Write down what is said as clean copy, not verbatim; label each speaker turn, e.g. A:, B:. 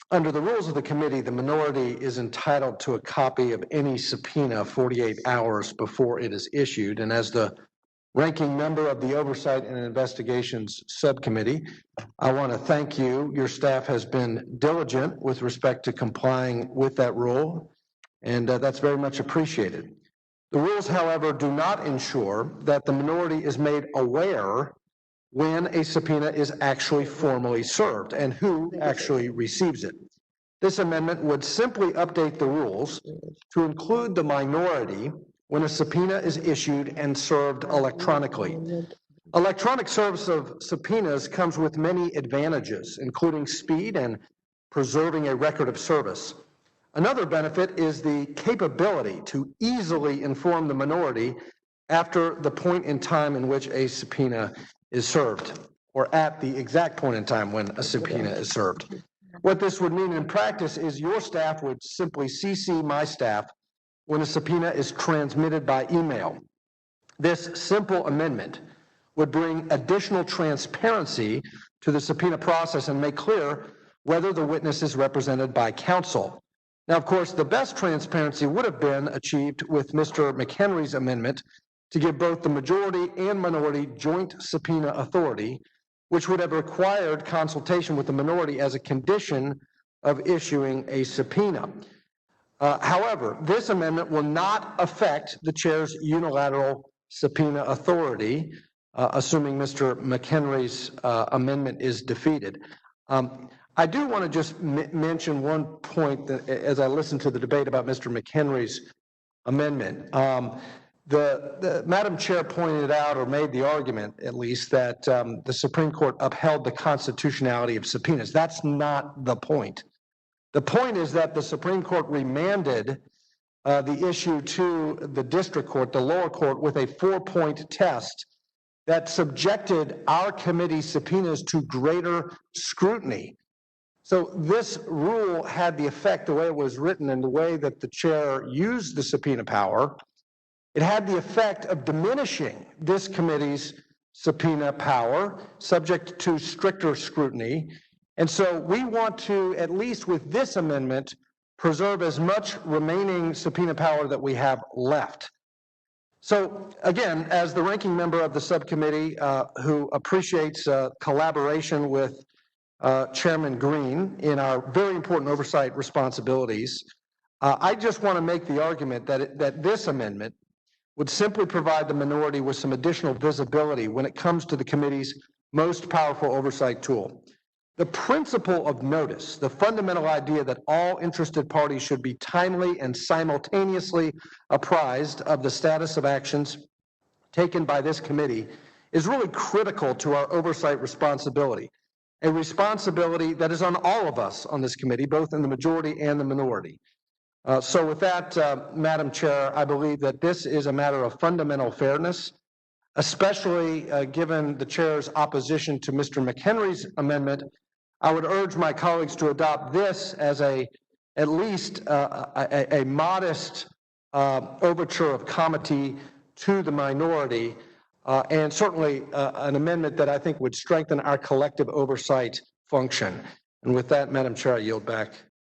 A: Under the rules of the committee, the minority is entitled to a copy of any subpoena 48 hours before it is issued. And as the ranking member of the Oversight and Investigations Subcommittee, I want to thank you. Your staff has been diligent with respect to complying with that rule, and that's very much appreciated. The rules, however, do not ensure that the minority is made aware when a subpoena is actually formally served and who actually receives it. This amendment would simply update the rules to include the minority when a subpoena is issued and served electronically. Electronic service of subpoenas comes with many advantages, including speed and preserving a record of service. Another benefit is the capability to easily inform the minority after the point in time in which a subpoena is served, or at the exact point in time when a subpoena is served. What this would mean in practice is your staff would simply CC my staff when a subpoena is transmitted by email. This simple amendment would bring additional transparency to the subpoena process and make clear whether the witness is represented by counsel. Now, of course, the best transparency would have been achieved with Mr. McHenry's amendment to give both the majority and minority joint subpoena authority, which would have required consultation with the minority as a condition of issuing a subpoena. However, this amendment will not affect the chair's unilateral subpoena authority, assuming Mr. McHenry's amendment is defeated. I do want to just mention one point that, as I listened to the debate about Mr. McHenry's amendment. The Madam Chair pointed out, or made the argument at least, that the Supreme Court upheld the constitutionality of subpoenas. That's not the point. The point is that the Supreme Court remanded the issue to the district court, the lower court, with a 4-point test that subjected our committee subpoenas to greater scrutiny. So this rule had the effect, the way it was written and the way that the chair used the subpoena power, it had the effect of diminishing this committee's subpoena power, subject to stricter scrutiny. And so we want to, at least with this amendment, preserve as much remaining subpoena power that we have left. So again, as the ranking member of the subcommittee who appreciates collaboration with Chairman Green in our very important oversight responsibilities, I just want to make the argument that this amendment would simply provide the minority with some additional visibility when it comes to the committee's most powerful oversight tool. The principle of notice, the fundamental idea that all interested parties should be timely and simultaneously apprised of the status of actions taken by this committee, is really critical to our oversight responsibility, a responsibility that is on all of us on this committee, both in the majority and the minority. So with that, Madam Chair, I believe that this is a matter of fundamental fairness, especially given the chair's opposition to Mr. McHenry's amendment. I would urge my colleagues to adopt this as at least a modest overture of comity to the minority, and certainly an amendment that I think would strengthen our collective oversight function. And with that, Madam Chair, I yield back.